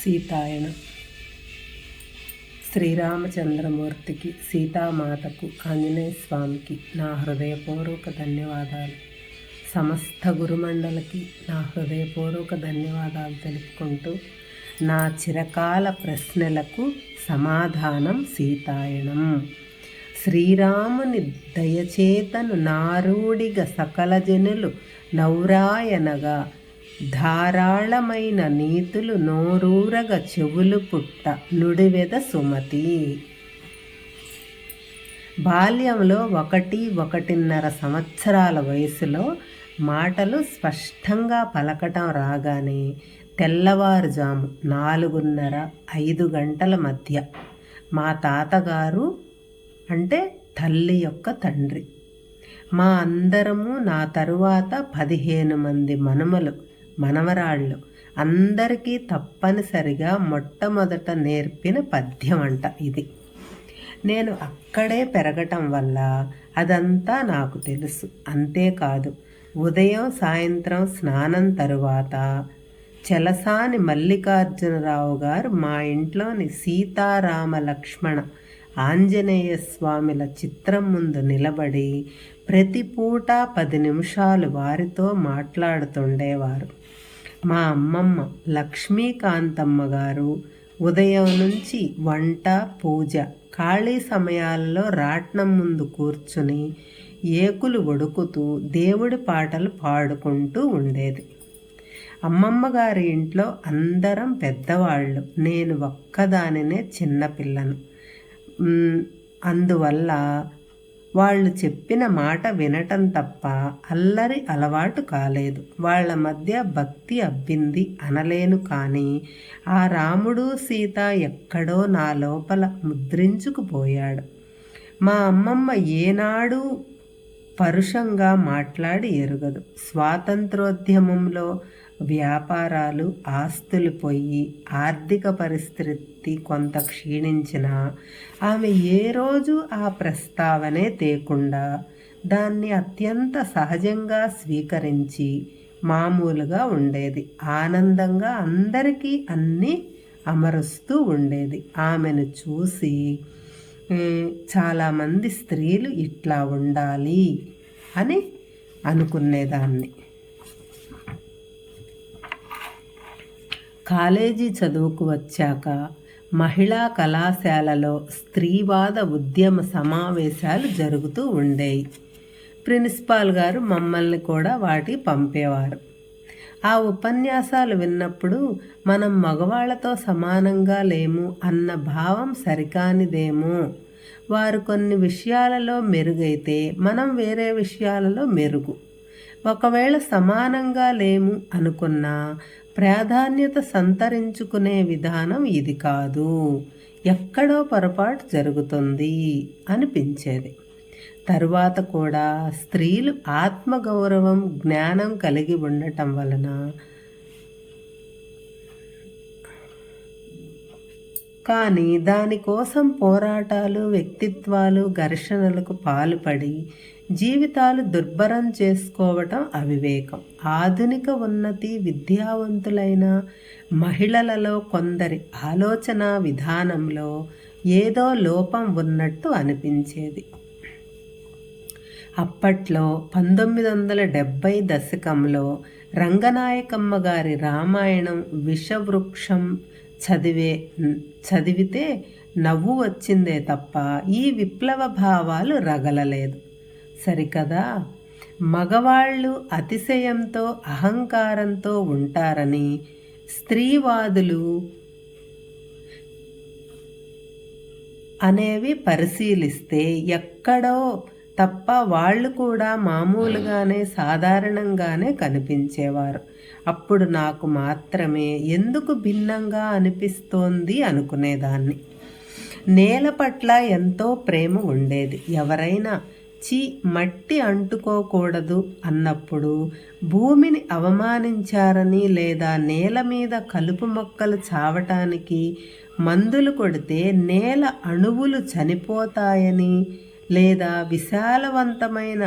సీతాయన. శ్రీరామచంద్రమూర్తికి, సీతామాతకు, ఆంజనేయ స్వామికి నా హృదయపూర్వక ధన్యవాదాలు. సమస్త గురుమండలికి నా హృదయపూర్వక ధన్యవాదాలు తెలుపుకుంటూ, నా చిరకాల ప్రశ్నలకు సమాధానం సీతాయనం. శ్రీరాముని దయచేతను నారూడిగ సకల జనులు నౌరాయనగా, ధారాళమైన నీతులు నోరూరగ చెవులు పుట్ట నుడివెద సుమతి. బాల్యంలో 1-1.5 సంవత్సరాల వయసులో మాటలు స్పష్టంగా పలకటం రాగానే తెల్లవారుజాము 4:30-5 గంటల మధ్య మా తాతగారు అంటే తల్లి యొక్క తండ్రి, మా అందరము, నా తరువాత 15 మంది మనుమలు మనవరాళ్ళు అందరికీ తప్పనిసరిగా మొట్టమొదట నేర్పిన పద్యం అంట ఇది. నేను అక్కడే పెరగటం వల్ల అదంతా నాకు తెలుసు. అంతేకాదు, ఉదయం సాయంత్రం స్నానం తరువాత చెలసాని మల్లికార్జునరావు గారు మా ఇంట్లోని సీతారామ లక్ష్మణ ఆంజనేయ స్వామిల చిత్రం ముందు నిలబడి ప్రతి పూట 10 నిమిషాలు వారితో మాట్లాడుతుండేవారు. మా అమ్మమ్మ లక్ష్మీకాంతమ్మ గారు ఉదయం నుంచి వంట, పూజ, ఖాళీ సమయాల్లో రాట్నం ముందు కూర్చుని ఏకులు వడుకుతూ దేవుడి పాటలు పాడుకుంటూ ఉండేది. అమ్మమ్మ గారి ఇంట్లో అందరం పెద్దవాళ్ళు, నేను ఒక్కదానినే చిన్నపిల్లను. అందువల్ల వాళ్ళు చెప్పిన మాట వినటం తప్ప అల్లరి అలవాటు కాలేదు. వాళ్ళ మధ్య భక్తి అబ్బింది అనలేను, కానీ ఆ రాముడు సీత ఎక్కడో నా లోపల ముద్రించుకుపోయాడు. మా అమ్మమ్మ ఏనాడు పరుషంగా మాట్లాడి ఎరుగదు. స్వాతంత్రోద్యమంలో వ్యాపారాలు, ఆస్తులు పోయి ఆర్థిక పరిస్థితి కొంత క్షీణించినా ఆమె ఏ రోజు ఆ ప్రస్తావనే తేకుండా దాన్ని అత్యంత సహజంగా స్వీకరించి మామూలుగా ఉండేది. ఆనందంగా అందరికీ అన్నీ అమరుస్తూ ఉండేది. ఆమెను చూసి చాలామంది స్త్రీలు ఇట్లా ఉండాలి అని అనుకునేదాన్ని. కాలేజీ చదువుకు వచ్చాక మహిళా కళాశాలలో స్త్రీవాద ఉద్యమ సమావేశాలు జరుగుతూ ఉండేవి. ప్రిన్సిపాల్ గారు మమ్మల్ని కూడా వాటికి పంపేవారు. ఆ ఉపన్యాసాలు విన్నప్పుడు మనం మగవాళ్లతో సమానంగా లేము అన్న భావం సరికానిదేమో. వారు కొన్ని విషయాలలో మెరుగైతే మనం వేరే విషయాలలో మెరుగు. ఒకవేళ సమానంగా లేము అనుకున్నా ప్రాధాన్యత సంతరించుకునే విధానం ఇది కాదు, ఎక్కడో పొరపాటు జరుగుతుంది అనిపించేది. తరువాత కూడా స్త్రీలు ఆత్మగౌరవం, జ్ఞానం కలిగి ఉండటం వలన కానీ దానికోసం పోరాటాలు, వ్యక్తిత్వాలు, ఘర్షణలకు పాల్పడి జీవితాలు దుర్భరం చేసుకోవటం అవివేకం. ఆధునిక ఉన్నతి, విద్యావంతులైన మహిళలలో కొందరి ఆలోచన విధానంలో ఏదో లోపం ఉన్నట్టు అనిపించేది. అప్పట్లో 1970 దశకంలో రంగనాయకమ్మ గారి రామాయణం విషవృక్షం చదివితే నవ్వు వచ్చిందే తప్ప ఈ విప్లవ భావాలు రగలలేదు. సరికదా, మగవాళ్ళు అతిశయంతో, అహంకారంతో ఉంటారని స్త్రీవాదులు అనేవి పరిశీలిస్తే ఎక్కడో తప్ప వాళ్ళు కూడా మామూలుగానే, సాధారణంగానే కనిపించేవారు. అప్పుడు నాకు మాత్రమే ఎందుకు భిన్నంగా అనిపిస్తోంది అనుకునేదాన్ని. నేల పట్ల ఎంతో ప్రేమ ఉండేది. ఎవరైనా మట్టి అంటుకోకూడదు అన్నప్పుడు భూమిని అవమానించారని, లేదా నేల మీద కలుపు మొక్కలు చావటానికి మందులు కొడితే నేల అణువులు చనిపోతాయని, లేదా విశాలవంతమైన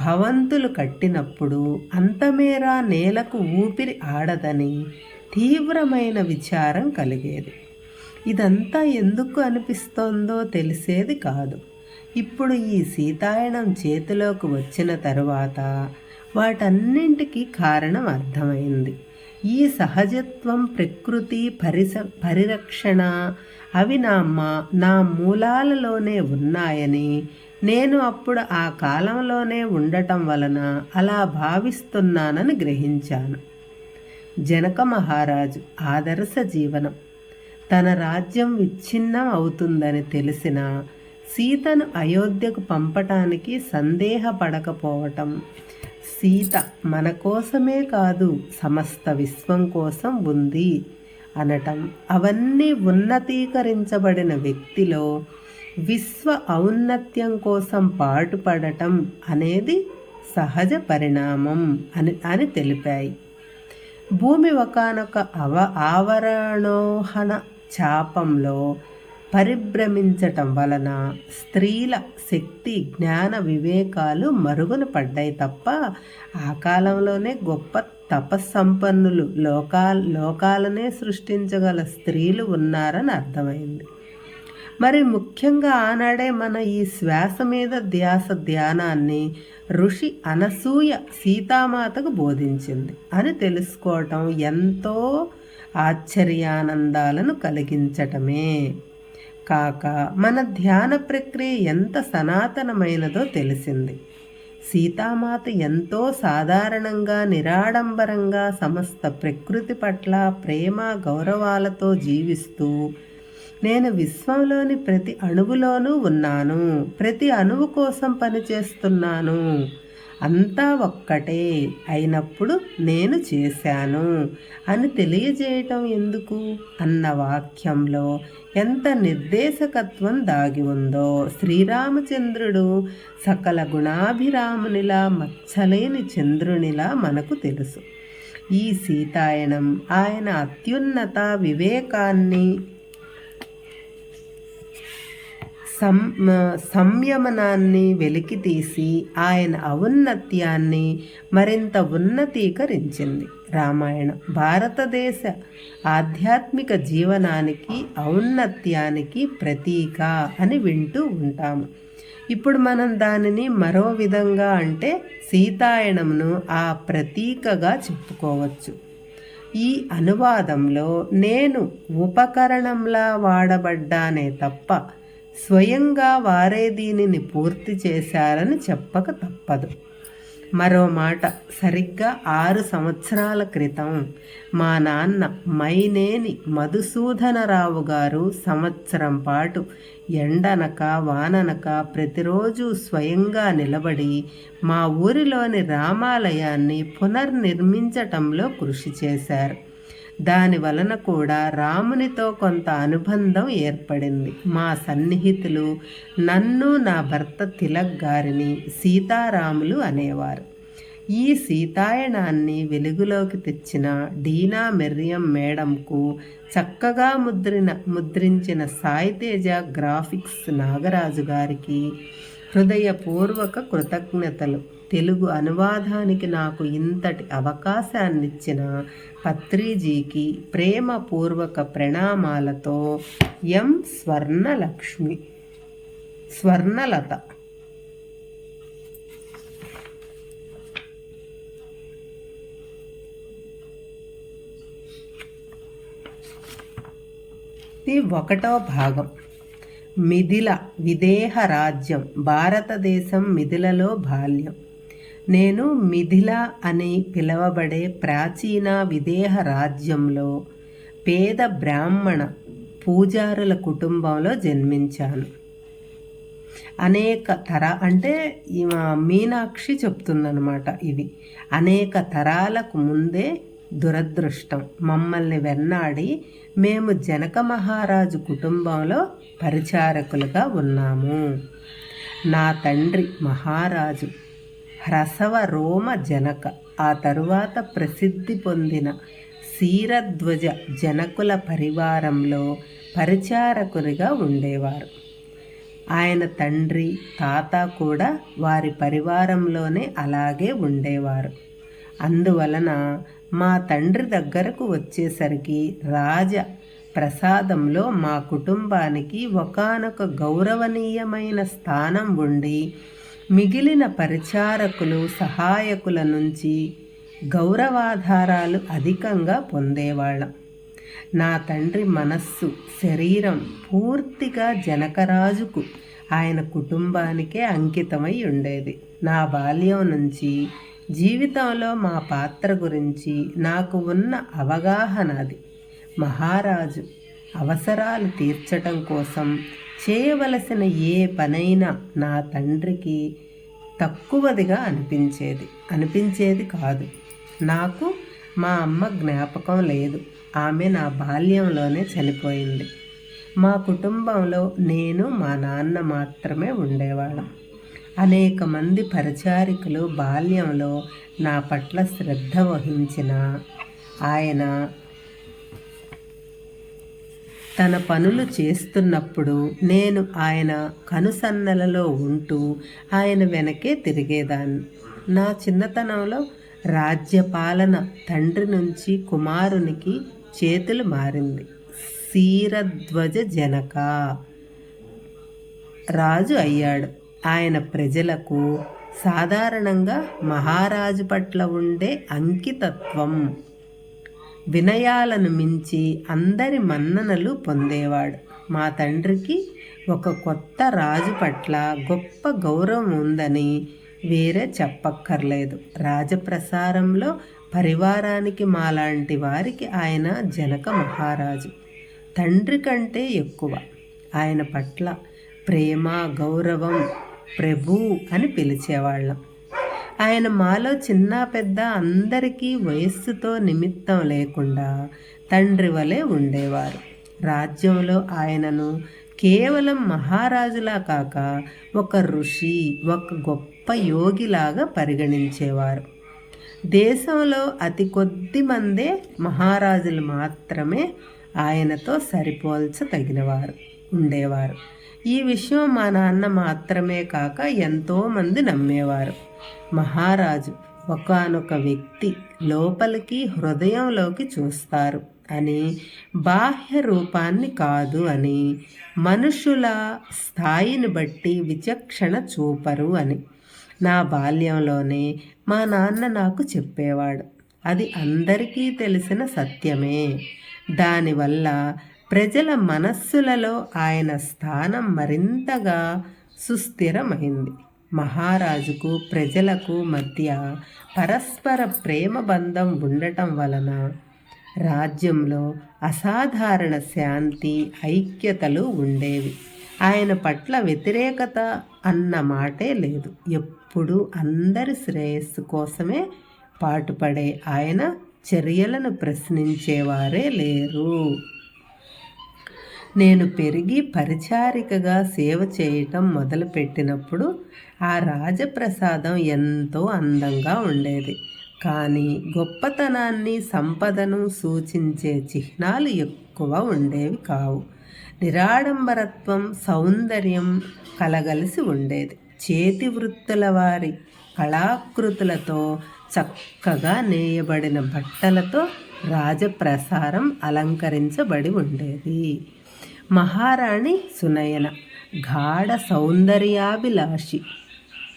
భవంతులు కట్టినప్పుడు అంతమేర నేలకు ఊపిరి ఆడదని తీవ్రమైన విచారం కలిగేది. ఇదంతా ఎందుకు అనిపిస్తోందో తెలిసేది కాదు. ఇప్పుడు ఈ సీతాయనం చేతిలోకి వచ్చిన తరువాత వాటన్నింటికీ కారణం అర్థమైంది. ఈ సహజత్వం, ప్రకృతి పరిరక్షణ అవి నా మూలాలలోనే ఉన్నాయని, నేను అప్పుడు ఆ కాలంలోనే ఉండటం వలన అలా భావిస్తున్నానని గ్రహించాను. జనక మహారాజు ఆదర్శ జీవనం. తన రాజ్యం విచ్ఛిన్నం అవుతుందని తెలిసిన సీతను అయోధ్యకు పంపటానికి సందేహపడకపోవటం, సీత మన కోసమే కాదు సమస్త విశ్వం కోసం ఉంది అనటం, అవన్నీ ఉన్నతీకరించబడిన వ్యక్తిలో విశ్వ ఔన్నత్యం కోసం పాటుపడటం అనేది సహజ పరిణామం అని తెలిపాయి. భూమి ఒకానొక ఆవరణోహణ చాపంలో పరిభ్రమించటం వలన స్త్రీల శక్తి, జ్ఞాన, వివేకాలు మరుగున పడ్డాయి తప్ప ఆ కాలంలోనే గొప్ప తపస్సంపన్నులు, లోకాలనే సృష్టించగల స్త్రీలు ఉన్నారని అర్థమైంది. మరి ముఖ్యంగా ఆనాడే మన ఈ శ్వాస మీద ధ్యానాన్ని ఋషి అనసూయ సీతామాతకు బోధించింది అని తెలుసుకోవటం ఎంతో ఆశ్చర్యానందాలను కలిగించటమే కాక మన ధ్యాన ప్రక్రియ ఎంత సనాతనమైనదో తెలిసింది. సీతామాత ఎంతో సాధారణంగా, నిరాడంబరంగా సమస్త ప్రకృతి పట్ల ప్రేమ, గౌరవాలతో జీవిస్తూ, నేను విశ్వంలోని ప్రతి అణువులోనూ ఉన్నాను, ప్రతి అణువు కోసం పనిచేస్తున్నాను, అంతా ఒక్కటే అయినప్పుడు నేను చేశాను అని తెలియజేయటం ఎందుకు అన్న వాక్యంలో ఎంత నిర్దేశకత్వం దాగి ఉందో శ్రీరామచంద్రుడు సకల గుణాభిరామునిలా, మచ్చలేని చంద్రునిలా మనకు తెలుసు. ఈ సీతాయనం ఆయన అత్యున్నత వివేకాన్ని, సంయమనాన్ని వెలికితీసి ఆయన ఔన్నత్యాన్ని మరింత ఉన్నతీకరించింది. రామాయణం భారతదేశ ఆధ్యాత్మిక జీవనానికి, ఔన్నత్యానికి ప్రతీక అని వింటూ ఉంటాము. ఇప్పుడు మనం దానిని మరో విధంగా అంటే సీతాయనంను ఆ ప్రతీకగా చెప్పుకోవచ్చు. ఈ అనువాదంలో నేను ఉపకరణంలా వాడబడ్డానే తప్ప స్వయంగా వారే దీనిని పూర్తి చేశారని చెప్పక తప్పదు. మరో మాట, సరిగ్గా 6 సంవత్సరాల క్రితం మా నాన్న మైనేని మధుసూదనరావు గారు సంవత్సరం పాటు ఎండనక వాననక ప్రతిరోజు స్వయంగా నిలబడి మా ఊరిలోని రామాలయాన్ని పునర్నిర్మించటంలో కృషి చేశారు. దాని వలన కూడా రామునితో కొంత అనుబంధం ఏర్పడింది. మా సన్నిహితులు నన్ను, నా భర్త తిలక్ గారిని సీతారాములు అనేవారు. ఈ సీతాయనాన్ని వెలుగులోకి తెచ్చిన డీనా మెర్రియం మేడంకు, చక్కగా ముద్రించిన సాయితేజ గ్రాఫిక్స్ నాగరాజు గారికి హృదయపూర్వక కృతజ్ఞతలు. తెలుగు అనువాదానికి నాకు ఇంతటి అవకాశాన్నిచ్చిన పత్రిజీకి ప్రేమపూర్వక ప్రణామాలతో ఎం. స్వర్ణలత. ఇది 1వ భాగం. మిథిల విదేహ రాజ్యం. భారతదేశం మిథిలలో బాల్యం. నేను మిథిల అని పిలువబడే ప్రాచీన విదేహ రాజ్యంలో పేద బ్రాహ్మణ పూజారుల కుటుంబంలో జన్మించాను. అంటే మీనాక్షి చెప్తుందనమాట. ఇది అనేక తరాలకు ముందే దురదృష్టం మమ్మల్ని వెన్నాడి మేము జనక మహారాజు కుటుంబంలో పరిచారకులుగా ఉన్నాము. నా తండ్రి మహారాజు హ్రసవ రోమ జనక, ఆ తరువాత ప్రసిద్ధి పొందిన క్షీరధ్వజ జనకుల పరివారంలో పరిచారకునిగా ఉండేవారు. ఆయన తండ్రి, తాత కూడా వారి పరివారంలోనే అలాగే ఉండేవారు. అందువలన మా తండ్రి దగ్గరకు వచ్చేసరికి రాజ ప్రసాదంలో మా కుటుంబానికి ఒకానొక గౌరవనీయమైన స్థానం ఉండి మిగిలిన పరిచారకులు సహాయకుల నుంచి గౌరవాధారాలు అధికంగా పొందేవాళ్ళం. నా తండ్రి మనస్సు శరీరం పూర్తిగా జనకరాజుకు ఆయన కుటుంబానికే అంకితమై ఉండేది. నా బాల్యం నుంచి జీవితంలో మా పాత్ర గురించి నాకు ఉన్న అవగాహన అది. మహారాజు అవసరాలు తీర్చటం కోసం చేయవలసిన ఏ పనైనా నా తండ్రికి తక్కువదిగా అనిపించేది కాదు. నాకు మా అమ్మ జ్ఞాపకం లేదు. ఆమె నా బాల్యంలోనే చనిపోయింది. మా కుటుంబంలో నేను మా నాన్న మాత్రమే ఉండేవాళ్ళం. అనేక మంది పరిచారికులు బాల్యంలో నా పట్ల శ్రద్ధ వహించిన ఆయన తన పనులు చేస్తున్నప్పుడు నేను ఆయన కనుసన్నలలో ఉంటూ ఆయన వెనకే తిరిగేదాన్ని. నా చిన్నతనంలో రాజ్యపాలన తండ్రి నుంచి కుమారునికి చేతులు మారింది. శీరధ్వజ జనక రాజు అయ్యాడు. ఆయన ప్రజలకు సాధారణంగా మహారాజు పట్ల ఉండే అంకితత్వం, వినయాలను మించి అందరి మన్ననలు పొందేవాడు. మా తండ్రికి ఒక కొత్త రాజు పట్ల గొప్ప గౌరవం ఉందని వేరే చెప్పక్కర్లేదు. రాజప్రసారంలో పరివారానికి మాలాంటి వారికి ఆయన జనక మహారాజు. తండ్రి కంటే ఎక్కువ ఆయన పట్ల ప్రేమ, గౌరవం, ప్రభు అని పిలిచేవాళ్ళం. ఆయన మాలో చిన్న పెద్ద అందరికీ వయస్సుతో నిమిత్తం లేకుండా తండ్రి వలె ఉండేవారు. రాజ్యంలో ఆయనను కేవలం మహారాజులా కాక ఒక ఋషి, ఒక గొప్ప యోగిలాగా పరిగణించేవారు. దేశంలో అతి కొద్ది మందే మహారాజులు మాత్రమే ఆయనతో సరిపోల్చదగినవారు ఉండేవారు. ఈ విషయం మా నాన్న మాత్రమే కాక ఎంతోమంది నమ్మేవారు. మహారాజు ఒకానొక వ్యక్తి లోపలికి, హృదయంలోకి చూస్తారు అని, బాహ్య రూపాన్ని కాదు అని, మనుషుల స్థాయిని బట్టి విచక్షణ చూపరు అని నా బాల్యంలోనే మా నాన్న నాకు చెప్పేవాడు. అది అందరికీ తెలిసిన సత్యమే. దానివల్ల ప్రజల మనస్సులలో ఆయన స్థానం మరింతగా సుస్థిరమైంది. మహారాజుకు ప్రజలకు మధ్య పరస్పర ప్రేమ బంధం ఉండటం వలన రాజ్యంలో అసాధారణ శాంతి, ఐక్యతలు ఉండేవి. ఆయన పట్ల వ్యతిరేకత అన్న మాటే లేదు. ఎప్పుడూ అందరి శ్రేయస్సు కోసమే పాటుపడే ఆయన చర్యలను ప్రశ్నించేవారే లేరు. నేను పెరిగి పరిచారికగా సేవ చేయటం మొదలుపెట్టినప్పుడు ఆ రాజప్రసాదం ఎంతో అందంగా ఉండేది. కానీ గొప్పతనాన్ని, సంపదను సూచించే చిహ్నాలు ఎక్కువ ఉండేవి కావు. నిరాడంబరత్వం, సౌందర్యం కలగలిసి ఉండేది. చేతి వృత్తుల వారి కళాకృతులతో చక్కగా నేయబడిన బట్టలతో రాజప్రసారం అలంకరించబడి ఉండేది. మహారాణి సునయన గాఢ సౌందర్యాభిలాషి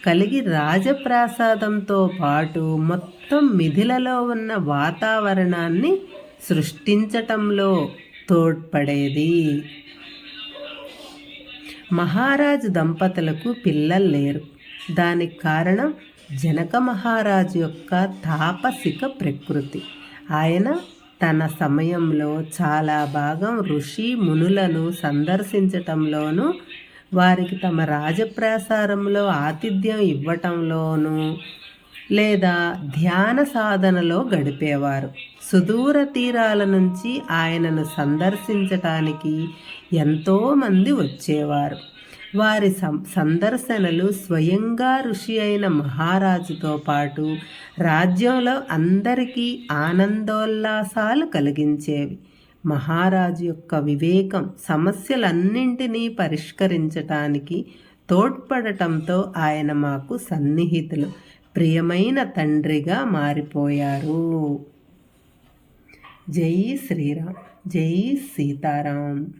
కలిగి రాజప్రాసాదంతో పాటు మొత్తం మిథిలలో ఉన్న వాతావరణాన్ని సృష్టించటంలో తోడ్పడేది. మహారాజు దంపతులకు పిల్లలు లేరు. దానికి కారణం జనక మహారాజు యొక్క తాపసిక ప్రకృతి. ఆయన తన సమయంలో చాలా భాగం ఋషి మునులను సందర్శించటంలోనూ, వారికి తమ రాజప్రాసారంలో ఆతిథ్యం ఇవ్వటంలోనూ లేదా ధ్యాన సాధనలో గడిపేవారు. సుదూర తీరాల నుంచి ఆయనను సందర్శించటానికి ఎంతోమంది వచ్చేవారు. వారి సందర్శనలు స్వయంగా ఋషి అయిన మహారాజుతో పాటు రాజ్యంలో అందరికీ ఆనందోల్లాసాలు కలిగించేవి. మహారాజు యొక్క వివేకం సమస్యలన్నింటినీ పరిష్కరించటానికి తోడ్పడటంతో ఆయన మాకు సన్నిహితులు, ప్రియమైన తండ్రిగా మారిపోయారు. జై శ్రీరామ్. జై సీతారాం.